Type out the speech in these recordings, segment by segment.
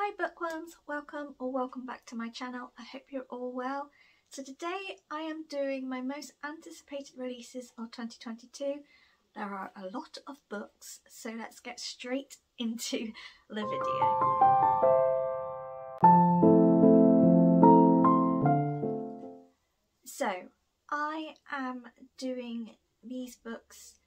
Hi bookworms, welcome back to my channel. I hope you're all well. So today I am doing my most anticipated releases of 2022. There are a lot of books, so let's get straight into the video. So I am doing these books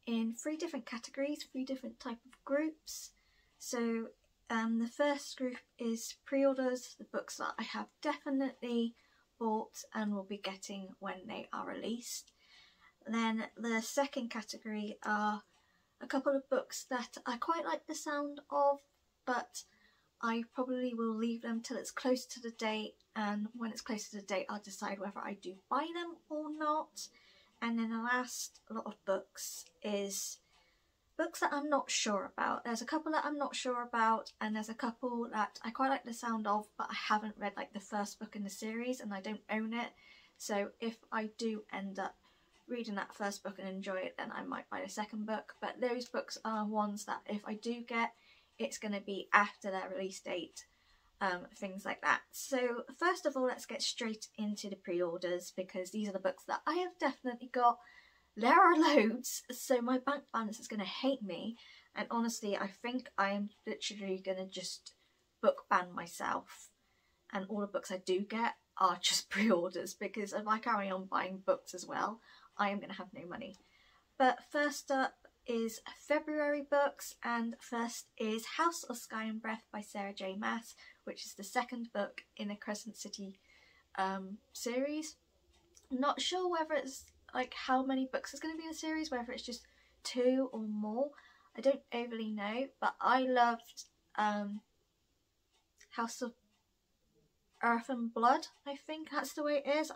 in 3 different categories, 3 different type of groups. So the first group is pre-orders, the books that I have definitely bought and will be getting when they are released. Then the second category are a couple of books that I quite like the sound of, but I probably will leave them till it's close to the date, and when it's close to the date I'll decide whether I do buy them or not. And then the last lot of books is books that I'm not sure about. There's a couple that I'm not sure about, and there's a couple that I quite like the sound of, but I haven't read like the first book in the series and I don't own it. So if I do end up reading that first book and enjoy it, then I might buy the second book. But those books are ones that if I do get, it's going to be after their release date, things like that. So first of all, let's get straight into the pre-orders, because these are the books that I have definitely got. There are loads, so my bank balance is going to hate me, and honestly I think I am literally going to just book ban myself, and all the books I do get are just pre-orders, because if I carry on buying books as well, I am going to have no money. But first up is February books, and first is House of Sky and Breath by Sarah J Maas, which is the second book in the Crescent City series. Not sure whether it's like how many books is going to be in the series, whether it's just 2 or more. I don't overly know, but I loved House of Earth and Blood. I think that's the way it is.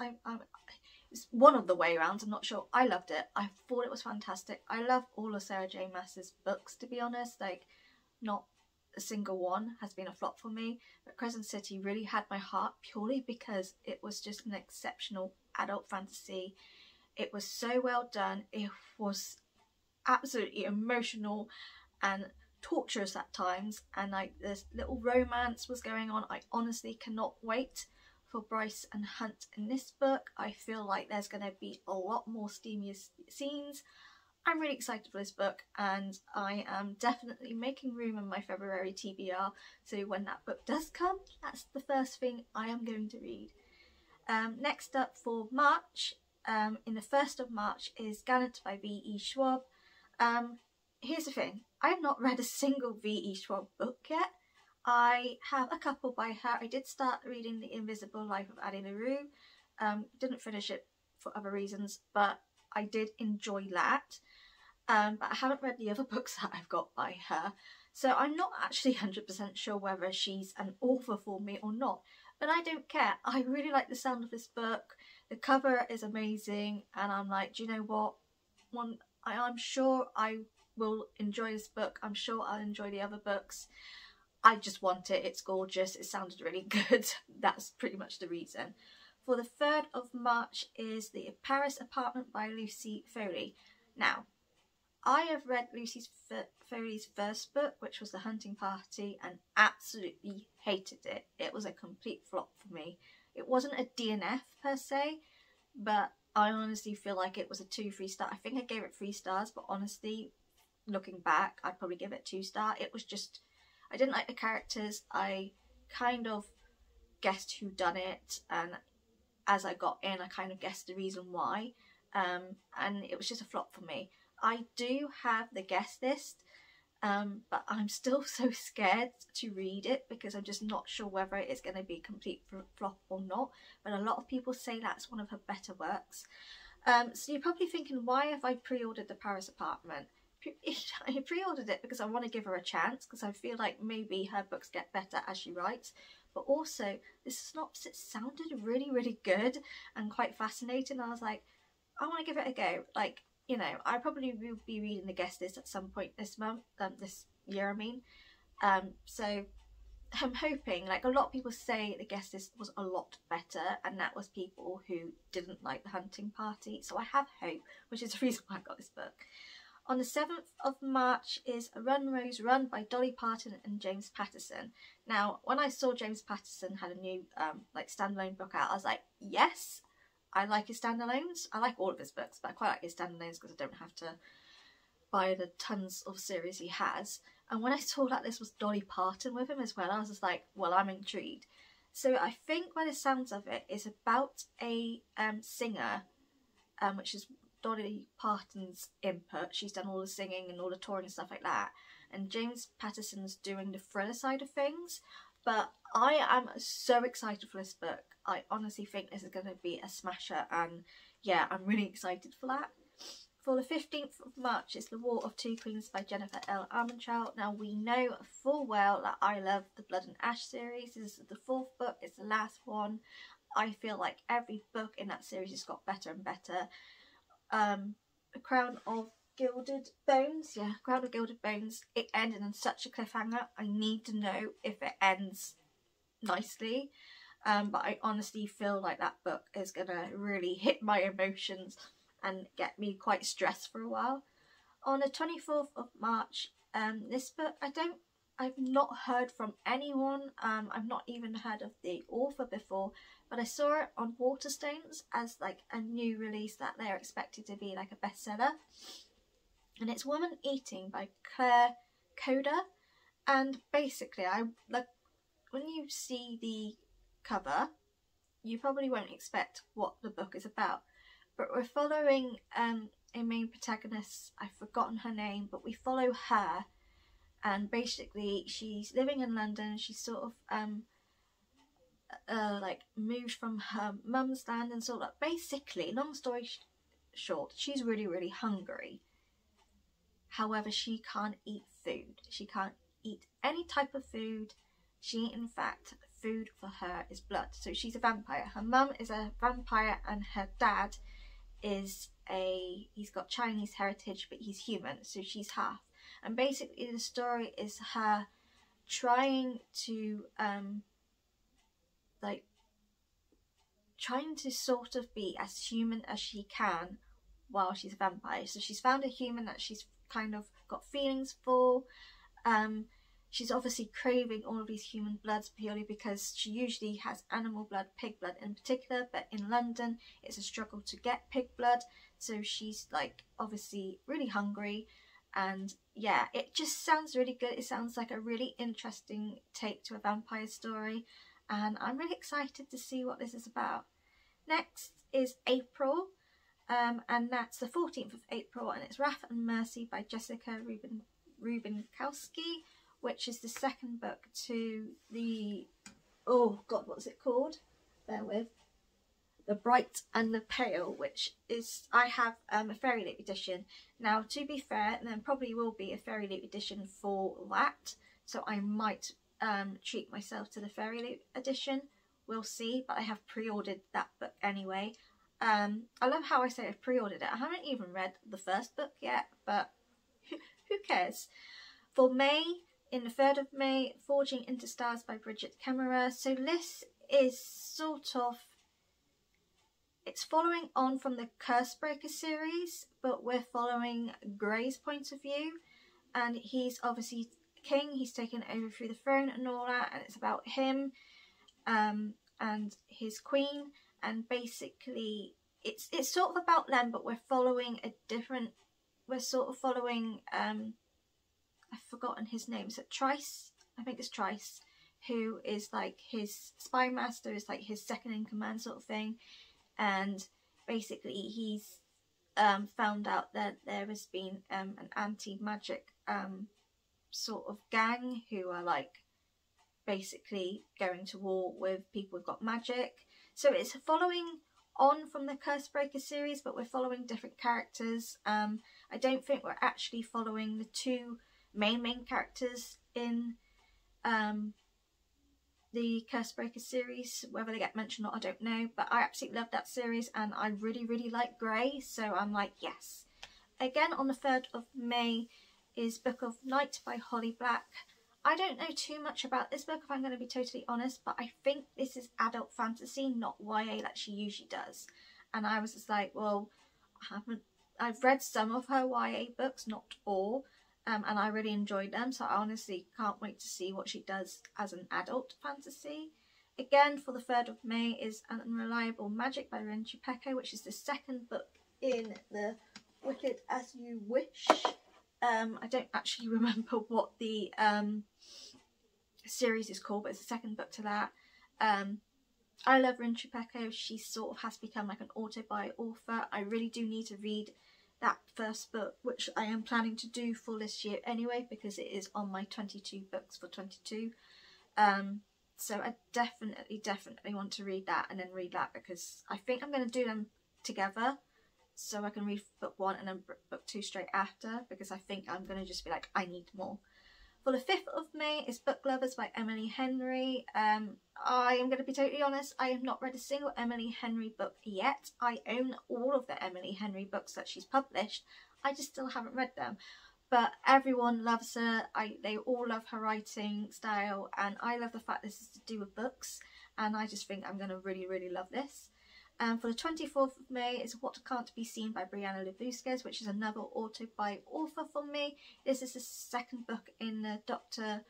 It's one of the way around, I'm not sure. I loved it. I thought it was fantastic. I love all of Sarah J Maas's books, to be honest. Like, not a single one has been a flop for me, but Crescent City really had my heart, purely because it was just an exceptional adult fantasy. It was so well done. It was absolutely emotional and torturous at times, and like this little romance was going on. I honestly cannot wait for Bryce and Hunt in this book. I feel like there's going to be a lot more steamy scenes. I'm really excited for this book, and I am definitely making room in my February TBR, so when that book does come, that's the first thing I am going to read. Next up for March, in the 1st of March, is Gallant by V.E. Schwab. Here's the thing, I have not read a single V.E. Schwab book yet. I have a couple by her. I did start reading The Invisible Life of Addie LaRue. Didn't finish it for other reasons, but I did enjoy that. But I haven't read the other books that I've got by her, so I'm not actually 100% sure whether she's an author for me or not. But I don't care. I really like the sound of this book. The cover is amazing, and I'm like, do you know what? I'm sure I will enjoy this book. I'm sure I'll enjoy the other books. I just want it. It's gorgeous. It sounded really good. That's pretty much the reason. For the 3rd of March is The Paris Apartment by Lucy Foley. Now, I have read Lucy Foley's first book, which was The Hunting Party, and absolutely hated it. It was a complete flop for me. It wasn't a DNF per se, but I honestly feel like it was a 2-3 star. I think I gave it 3 stars, but honestly, looking back, I'd probably give it 2 star. It was just, I didn't like the characters. I kind of guessed who done it, and as I got in, I kind of guessed the reason why, and it was just a flop for me. I do have the guest list, but I'm still so scared to read it because I'm just not sure whether it's going to be a complete flop or not. But a lot of people say that's one of her better works. So you're probably thinking, why have I pre-ordered The Paris Apartment? I pre-ordered it because I want to give her a chance, because I feel like maybe her books get better as she writes. But also, the synopsis sounded really, really good and quite fascinating. I was like, I want to give it a go. Like, you know, I probably will be reading the guest list at some point this month, this year I mean. So I'm hoping, like a lot of people say the guest list was a lot better, and that was people who didn't like The Hunting Party. So I have hope, which is the reason why I got this book. On the 7th of March is Run Rose Run by Dolly Parton and James Patterson. Now, when I saw James Patterson had a new like standalone book out, I was like, yes, I like his standalones. I like all of his books, but I quite like his standalones because I don't have to buy the tons of series he has. And when I saw that this was Dolly Parton with him as well, I was just like, well, I'm intrigued. So I think by the sounds of it, it's about a singer, which is Dolly Parton's input. She's done all the singing and all the touring and stuff like that, and James Patterson's doing the thriller side of things. But I am so excited for this book. I honestly think this is going to be a smasher, and yeah, I'm really excited for that. For the 15th of March is The War of Two Queens by Jennifer L. Armentrout. Now, we know full well that I love the Blood and Ash series. This is the 4th book, it's the last one. I feel like every book in that series has got better and better. A Crown of Gilded Bones, Crown of Gilded Bones, it ended on such a cliffhanger. I need to know if it ends nicely, but I honestly feel like that book is gonna really hit my emotions and get me quite stressed for a while. On the 24th of March, this book I've not heard from anyone. I've not even heard of the author before, but I saw it on Waterstones as like a new release that they're expected to be like a bestseller. And it's Woman Eating by Claire Coda. And basically, when you see the cover, you probably won't expect what the book is about. But we're following a main protagonist. I've forgotten her name, but we follow her. And basically, she's living in London. She's sort of like moved from her mum's land and sort of basically, long story short, she's really, really hungry. However, she can't eat food. She can't eat any type of food. In fact, food for her is blood. So she's a vampire. Her mum is a vampire and her dad is he's got Chinese heritage, but he's human. So she's half. And basically the story is her trying to sort of be as human as she can while she's a vampire. So she's found a human that she's kind of got feelings for. She's obviously craving all of these human bloods purely because she usually has animal blood, pig blood in particular, but in London it's a struggle to get pig blood. So she's like obviously really hungry. And yeah, it just sounds really good. It sounds like a really interesting take to a vampire story, and I'm really excited to see what this is about. Next is April, and that's the 14th of April, and it's Wrath and Mercy by Jessica Rubinkowski, which is the second book to the, oh god, what's it called? Bear with. The Bright and the Pale, which is, I have a Fairy Loot edition. Now, to be fair, there probably will be a Fairy Loot edition for that, so I might treat myself to the Fairy Loot edition. We'll see, but I have pre-ordered that book anyway. I love how I say I've pre-ordered it. I haven't even read the first book yet, but who cares? For May, in the 3rd of May, Forging Into Stars by Bridget Kemmerer. So this is sort of, it's following on from the Cursebreaker series, but we're following Grey's point of view, and he's obviously king, he's taken over through the throne and all that, and it's about him and his queen, and basically it's sort of about them, but we're following a different, we're sort of following I've forgotten his name, is it Trice? I think it's Trice, who is like his spy master, is like his second in command sort of thing. And basically he's found out that there has been an anti-magic sort of gang who are like basically going to war with people who've got magic. So it's following on from the Cursebreaker series, but we're following different characters. I don't think we're actually following the two main characters in the Cursebreaker series. Whether they get mentioned or not, I don't know, but I absolutely love that series, and I really like Grey, so I'm like, yes. Again, on the 3rd of May is Book of Night by Holly Black. I don't know too much about this book, if I'm going to be totally honest, but I think this is adult fantasy, not YA like she usually does. And I was just like, well, I've read some of her YA books, not all, and I really enjoyed them, so I honestly can't wait to see what she does as an adult fantasy. Again, for the 3rd of May is Unreliable Magic by Mancicalco, which is the 2nd book in the Wicked As You Wish. I don't actually remember what the series is called, but it's the 2nd book to that. I love Mancicalco. She sort of has become like an auto-buy author. I really do need to read that 1st book, which I am planning to do for this year anyway, because it is on my 22 books for 22. So I definitely want to read that and then read that, because I think I'm going to do them together, so I can read book 1 and then book 2 straight after, because I think I'm going to just be like, I need more. For the 5th of May is Book Lovers by Emily Henry. I am going to be totally honest, I have not read a single Emily Henry book yet. I own all of the Emily Henry books that she's published, I just still haven't read them. But everyone loves her, they all love her writing style, and I love the fact this is to do with books, and I just think I'm going to really love this. For the 24th of May is What Can't Be Seen by Brianna Labuskes, which is another auto-buy author for me. This is the 2nd book in the Dr.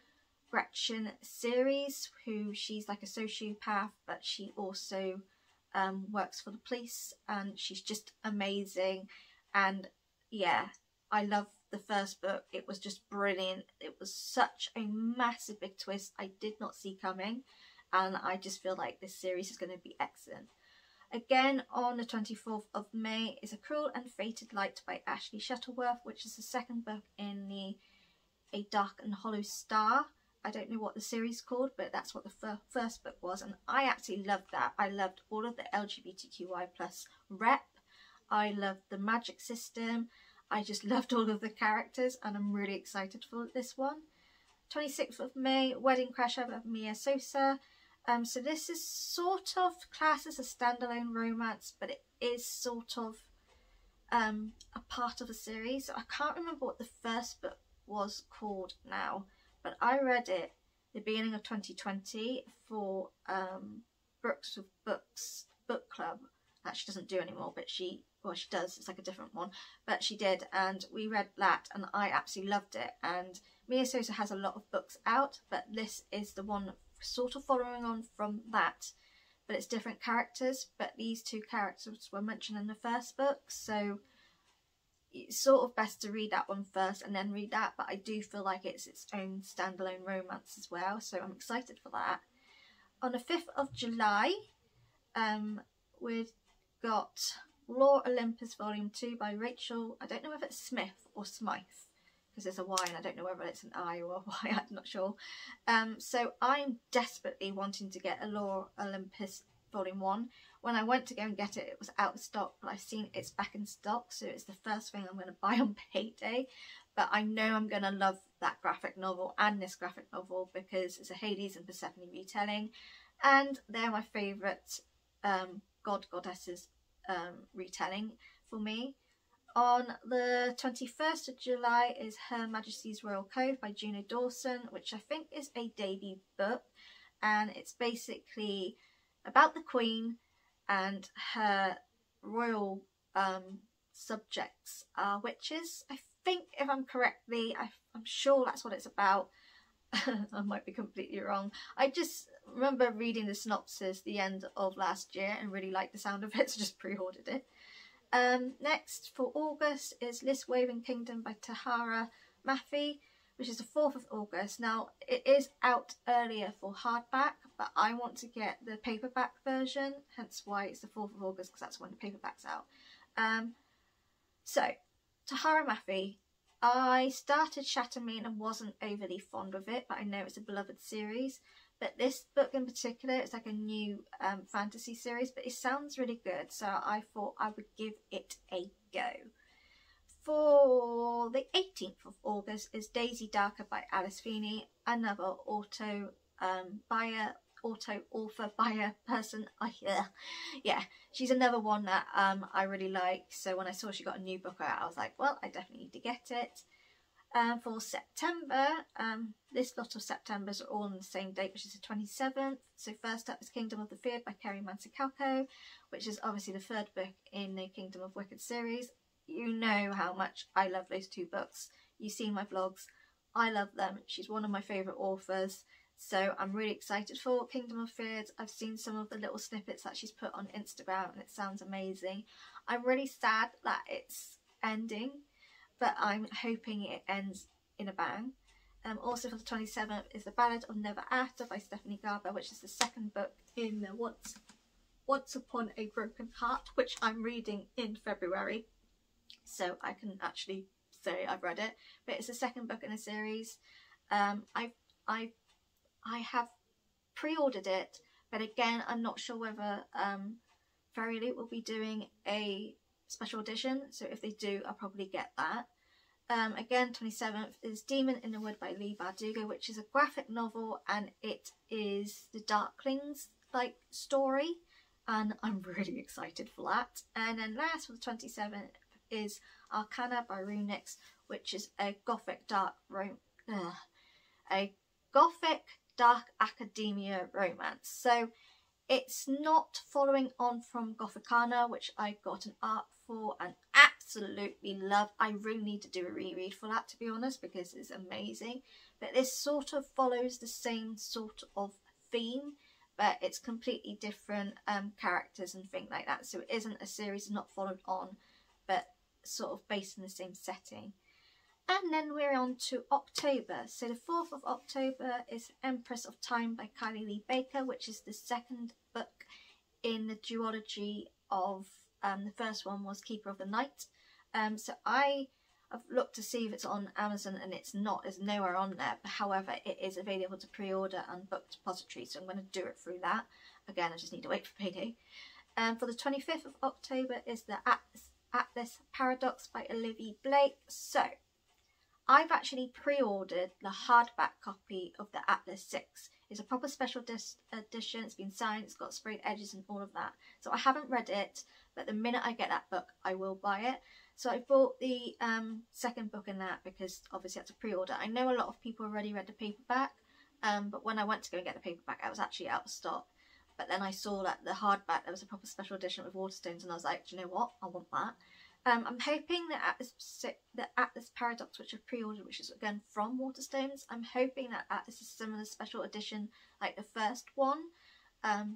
Gretchen series, who she's like a sociopath, but she also works for the police, and she's just amazing. And yeah, I love the 1st book. It was just brilliant. It was such a massive big twist I did not see coming, and I just feel like this series is going to be excellent. Again, on the 24th of May is A Cruel and Fated Light by Ashley Shuttleworth, which is the 2nd book in the A Dark and Hollow Star. I don't know what the series is called, but that's what the 1st book was, and I actually loved that. I loved all of the LGBTQI+ rep. I loved the magic system. I just loved all of the characters, and I'm really excited for this one. 26th of May, Wedding Crasher by Mia Sosa. So this is sort of classed as a standalone romance, but it is sort of a part of a series. So I can't remember what the 1st book was called now, but I read it the beginning of 2020 for Brooks with Books book club that she doesn't do anymore, but she does, it's like a different one, but she did, and we read that and I absolutely loved it. And Mia Sosa has a lot of books out, but this is the one sort of following on from that, but it's different characters, but these 2 characters were mentioned in the 1st book, so it's sort of best to read that one first and then read that, but I do feel like it's its own standalone romance as well, so I'm excited for that. On the 5th of July, we've got Lore Olympus Volume 2 by Rachel, I don't know if it's Smith or Smythe, because there's a Y and I don't know whether it's an I or a Y, I'm not sure. So I'm desperately wanting to get a Lore Olympus Volume 1. When I went to go and get it, it was out of stock, but I've seen it's back in stock, so it's the first thing I'm going to buy on payday. But I know I'm going to love that graphic novel and this graphic novel, because it's a Hades and Persephone retelling, and they're my favourite goddesses retelling for me. On the 21st of July is Her Majesty's Royal Code by Juna Dawson, which I think is a debut book, and it's basically about the Queen and her royal subjects are witches. I think, if I'm correctly, I'm sure that's what it's about. I might be completely wrong. I just remember reading the synopsis the end of last year and really liked the sound of it, so just pre-ordered it. Next for August is List Waving Kingdom by Tahara Mafi, which is the 4th of August. Now, it is out earlier for hardback, but I want to get the paperback version, hence why it's the 4th of August, because that's when the paperback's out. So, Tahara Mafi. I started Shattermean and wasn't overly fond of it, but I know it's a beloved series. But this book in particular, it's like a new fantasy series, but it sounds really good, so I thought I would give it a go. For the 18th of August is Daisy Darker by Alice Feeny, another author buyer person. Yeah, she's another one that I really like, so when I saw she got a new book out, I was like, well, I definitely need to get it. For September, this lot of Septembers are all on the same date, which is the 27th. So first up is Kingdom of the Feared by Kerry Mancicalco, which is obviously the 3rd book in the Kingdom of Wicked series. you know how much I love those two books. You've seen my vlogs. I love them. She's one of my favourite authors. So I'm really excited for Kingdom of Fears. I've seen some of the little snippets that she's put on Instagram and it sounds amazing. I'm really sad that it's ending, but I'm hoping it ends in a bang. Also for the 27th is The Ballad of Never After by Stephanie Garber, which is the second book in the Once Upon a Broken Heart, which I'm reading in February. So I can actually say I've read it, but it's the second book in a series. I have pre-ordered it, but again I'm not sure whether Fairy Loot will be doing a special edition, so if they do I'll probably get that. Again, 27th is Demon in the Wood by Leigh Bardugo, which is a graphic novel and it is the Darklings like story, and I'm really excited for that. And then last for the 27th is Arcana by Renix, which is a gothic dark academia romance. So it's not following on from Gothicana, which I got an art for and absolutely love. I really need to do a reread for that, to be honest, because it's amazing. But this sort of follows the same sort of theme, but it's completely different characters and things like that. So it isn't a series not followed on, but sort of based in the same setting. And then we're on to October. So the 4th of October is Empress of Time by Kylie Lee Baker, which is the second book in the duology of the first one was Keeper of the Night. So I have looked to see if it's on Amazon and it's not. There's nowhere on there. But however, it is available to pre-order and book depository. So I'm going to do it through that. Again, I just need to wait for payday. For the 25th of October is the Atlas Paradox by Olivier Blake. So I've actually pre-ordered the hardback copy of the Atlas 6. It's a proper special edition, it's been signed, it's got sprayed edges and all of that. So I haven't read it, but the minute I get that book, I will buy it. So I bought the second book in that because obviously I had to pre-order. I know a lot of people already read the paperback, but when I went to go and get the paperback, I was actually out of stock. But then I saw that the hardback, there was a proper special edition with Waterstones, and I was like, do you know what? I want that. I'm hoping that the Atlas Paradox, which I've pre-ordered, which is again from Waterstones, I'm hoping that Atlas is a similar special edition like the first one,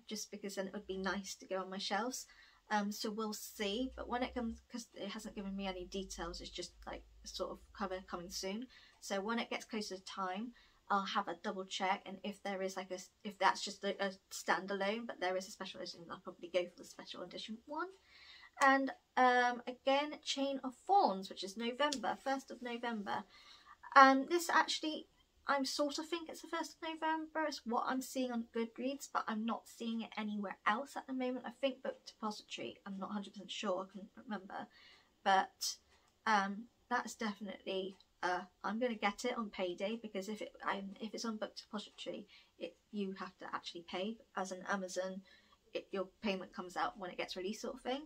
just because then it would be nice to go on my shelves. So we'll see, but when it comes, because it hasn't given me any details, it's just like a sort of cover coming soon. So when it gets closer to time, I'll have a double check, and if there is like if that's just a standalone, but there is a special edition, I'll probably go for the special edition one. And again, Chain of Thorns, which is November, 1st of November. This actually, I'm sort of think it's the 1st of November. It's what I'm seeing on Goodreads, but I'm not seeing it anywhere else at the moment. I think Book Depository, I'm not 100% sure, I can't remember. But that's definitely, I'm going to get it on payday, because if it's on Book Depository, you have to actually pay. As an Amazon, your payment comes out when it gets released, sort of thing.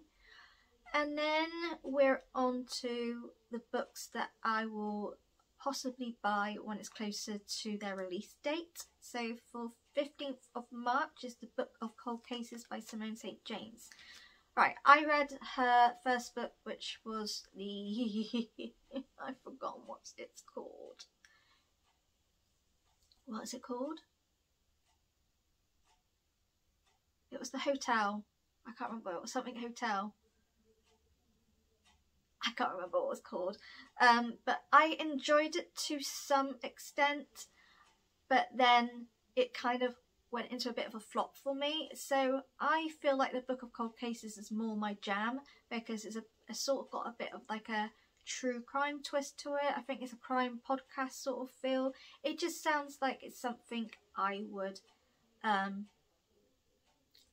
And then we're on to the books that I will possibly buy when it's closer to their release date. So for 15th of March is the Book of Cold Cases by Simone St. James. Right, I read her first book, which was the... I've forgotten what it's called. What is it called? It was the hotel. I can't remember. It was something hotel. I can't remember what it was called, but I enjoyed it to some extent, but then it kind of went into a bit of a flop for me. So I feel like the Book of Cold Cases is more my jam, because it's a sort of got a bit of like a true crime twist to it. I think it's a crime podcast sort of feel. It just sounds like it's something I would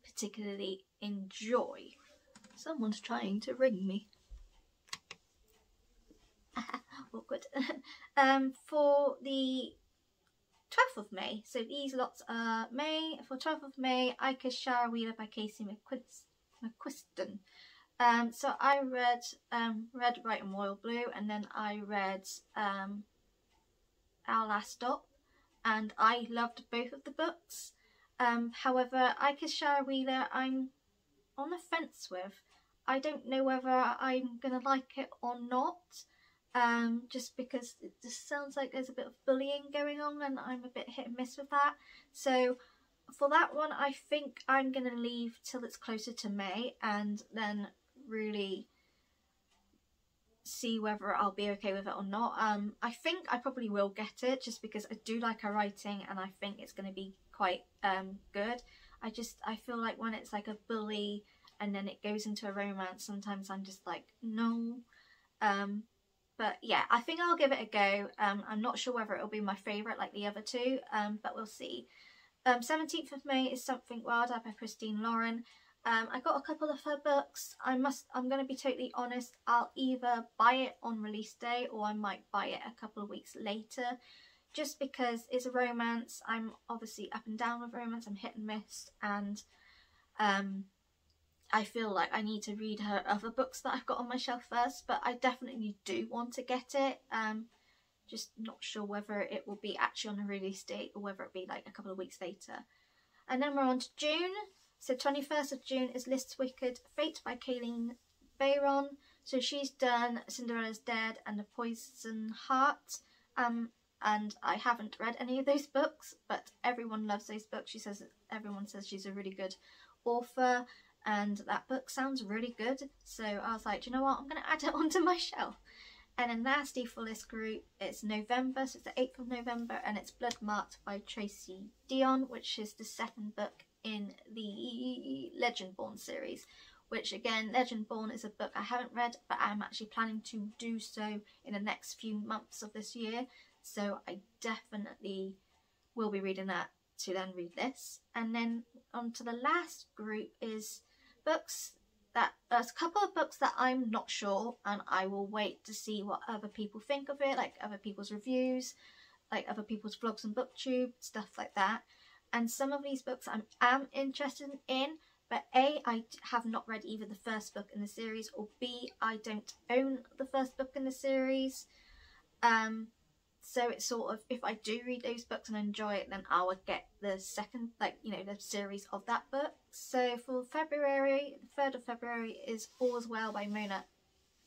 particularly enjoy. Someone's trying to ring me. Awkward. For the 12th of May, so these lots are May. For 12th of May, I Kiss Shara Wheeler by Casey McQuiston. So I read Red, White and Royal Blue, and then I read Our Last Stop, and I loved both of the books. However, I Kiss Shara Wheeler, I'm on the fence with. I don't know whether I'm going to like it or not, just because it just sounds like there's a bit of bullying going on and I'm a bit hit and miss with that. So for that one, I think I'm going to leave till it's closer to May and then really see whether I'll be okay with it or not. I think I probably will get it just because I do like her writing and I think it's going to be quite good. I feel like when it's like a bully and then it goes into a romance, sometimes I'm just like, no. But yeah, I think I'll give it a go. I'm not sure whether it'll be my favourite like the other two, but we'll see. 17th of May is Something Wilder by Christine Lauren. I got a couple of her books. I'm going to be totally honest, I'll either buy it on release day or I might buy it a couple of weeks later, just because it's a romance. I'm obviously up and down with romance, I'm hit and miss, and I feel like I need to read her other books that I've got on my shelf first, but I definitely do want to get it. Just not sure whether it will be actually on a release date or whether it'll be like a couple of weeks later. And then we're on to June. So 21st of June is List's Wicked Fate by Kylie Bayron. So she's done Cinderella's Dead and The Poison Heart. And I haven't read any of those books, but everyone loves those books. Everyone says she's a really good author, and that book sounds really good. So I was like, do you know what? I'm going to add it onto my shelf. And then Nasty for this group, it's November, so it's the 8th of November, and it's Blood Marked by Tracy Dion, which is the second book in the Legendborn series, which again, Legendborn is a book I haven't read, but I'm actually planning to do so in the next few months of this year, so I definitely will be reading that to then read this. And then on to the last group is books that there's a couple of books that I'm not sure, and I will wait to see what other people think of it, like other people's reviews, like other people's vlogs and booktube, stuff like that. And some of these books I am interested in, but A, I have not read either the first book in the series, or B, I don't own the first book in the series. So it's sort of, if I do read those books and enjoy it, then I would get the second, like, you know, the series of that book. So for February, the 3rd of February is All's Well by Mona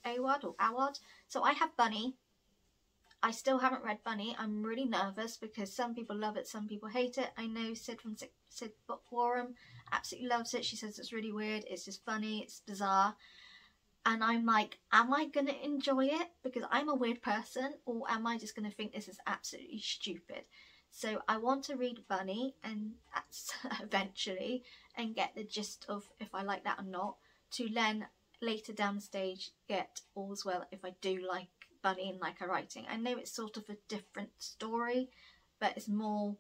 Awad. So I have Bunny. I still haven't read Bunny. I'm really nervous because some people love it, some people hate it. I know Sid from Sid Bookworms absolutely loves it. She says it's really weird, it's just funny, it's bizarre. And I'm like, am I going to enjoy it because I'm a weird person, or am I just going to think this is absolutely stupid? So I want to read Bunny and eventually and get the gist of if I like that or not, to then later down the stage get All's Well if I do like Bunny and like her writing. I know it's sort of a different story, but it's more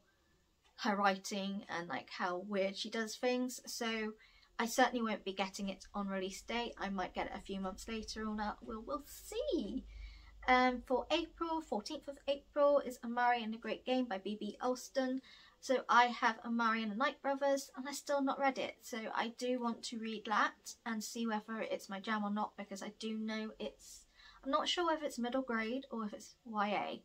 her writing and like how weird she does things. So I certainly won't be getting it on release date. I might get it a few months later or not. We'll see. For April, 14th of April is Amari and the Great Game by B.B. Alston. So I have Amari and the Night Brothers and I still not read it. So I do want to read that and see whether it's my jam or not, because I do know I'm not sure whether it's middle grade or if it's YA.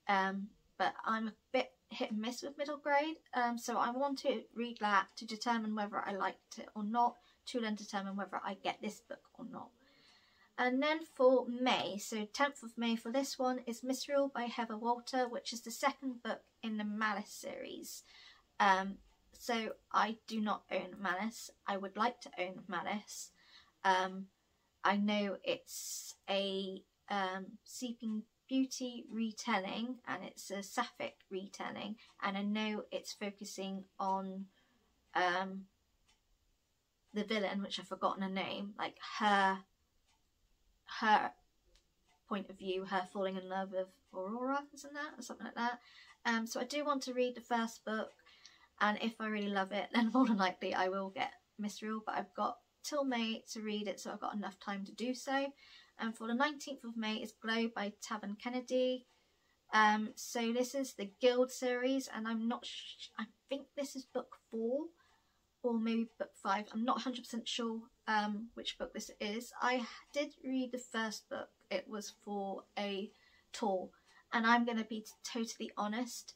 But I'm a bit hit and miss with middle grade, so I want to read that to determine whether I liked it or not, to then determine whether I get this book or not. And then for May, so 10th of May for this one is Misrule by Heather Walter, which is the second book in the Malice series. So I do not own Malice. I would like to own Malice. I know it's a Sleeping Beauty retelling, and it's a sapphic retelling, and I know it's focusing on the villain, which I've forgotten her name, like her point of view, her falling in love with Aurora, isn't that, or something like that. So I do want to read the first book, and if I really love it, then more than likely I will get Misrule, but I've got till May to read it, so I've got enough time to do so. And for the 19th of May is Glow by Taban Kennedy. So this is the Guild series, and I'm not I think this is book 4 or maybe book 5. I'm not 100% sure which book this is. I did read the first book. It was for a tour, and I'm going to be totally honest.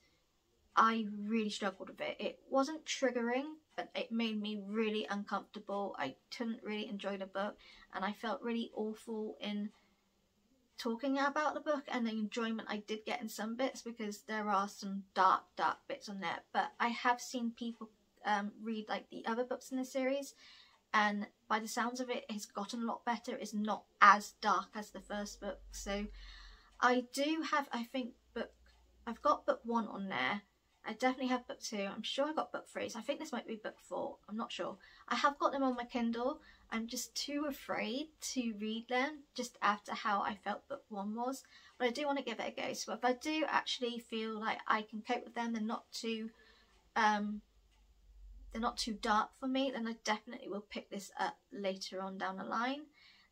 I really struggled with it. It wasn't triggering, but it made me really uncomfortable. I couldn't really enjoy the book, and I felt really awful in talking about the book and the enjoyment I did get in some bits, because there are some dark bits on there. But I have seen people read like the other books in the series, and by the sounds of it, it's gotten a lot better. It's not as dark as the first book. So I do have, I think, I've got book 1 on there. I definitely have book 2. I'm sure I got book 3. So I think this might be book 4. I'm not sure. I have got them on my Kindle. I'm just too afraid to read them just after how I felt book 1 was. But I do want to give it a go. So if I do actually feel like I can cope with them, they're not too dark for me, then I definitely will pick this up later on down the line.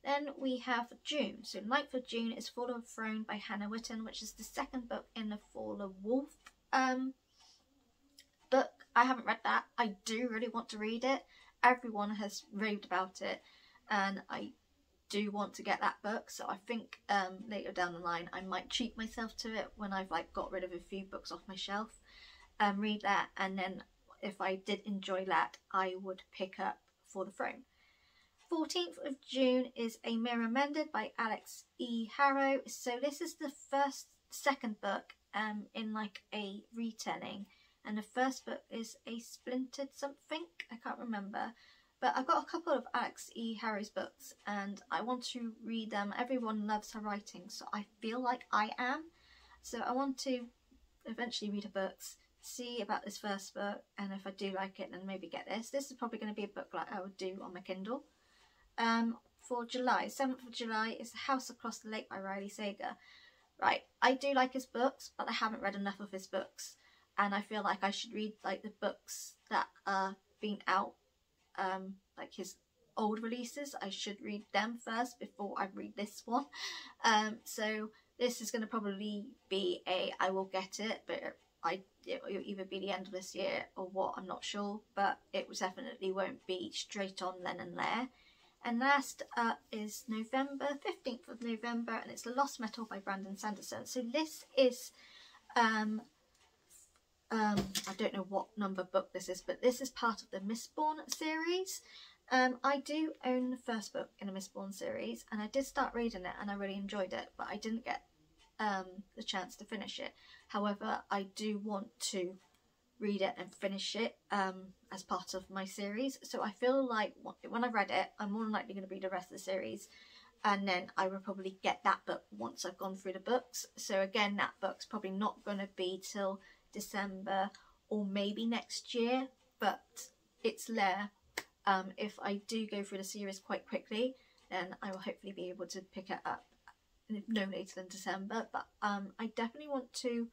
Then we have June. So 9th of June is Fall of the Throne by Hannah Witten, which is the second book in the Fall of Wolf book. I haven't read that. I do really want to read it. Everyone has raved about it, and I do want to get that book. So I think later down the line I might treat myself to it when I've like got rid of a few books off my shelf. Read that, and then if I did enjoy that, I would pick up For the Throne. 14th of June is A Mirror Mended by Alex E. Harrow. So this is the second book in like a retelling, and the first book is a splintered something, I can't remember. But I've got a couple of Alex E. Harrow's books and I want to read them. Everyone loves her writing, so I feel like I am. So I want to eventually read her books, see about this first book, and if I do like it, then maybe get this. This is probably going to be a book like I would do on my Kindle. For July, 7th of July is The House Across the Lake by Riley Sega. Right, I do like his books, but I haven't read enough of his books, and I feel like I should read like the books that are being out, like his old releases. I should read them first before I read this one. So this is going to probably be I will get it, but it'll either be the end of this year or what, I'm not sure, but it definitely won't be straight on then and there. And last up is November, 15th of November, and it's The Lost Metal by Brandon Sanderson. So this is, I don't know what number book this is, but this is part of the Mistborn series. I do own the first book in the Mistborn series, and I did start reading it and I really enjoyed it, but I didn't get the chance to finish it. However, I do want to read it and finish it as part of my series. So I feel like when I've read it, I'm more than likely going to read the rest of the series, and then I will probably get that book once I've gone through the books. So again, that book's probably not going to be till December or maybe next year, but it's there. If I do go through the series quite quickly, then I will hopefully be able to pick it up no later than December. But I definitely want to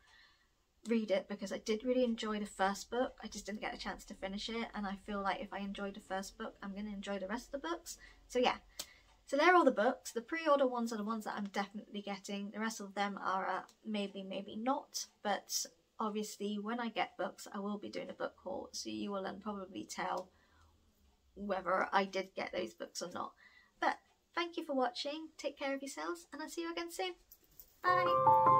read it because I did really enjoy the first book. I just didn't get a chance to finish it, and I feel like if I enjoyed the first book, I'm going to enjoy the rest of the books. So yeah, so they're all the books. The pre-order ones are the ones that I'm definitely getting. The rest of them are maybe not, but obviously when I get books I will be doing a book haul, so you will then probably tell whether I did get those books or not. But thank you for watching, take care of yourselves, and I'll see you again soon. Bye!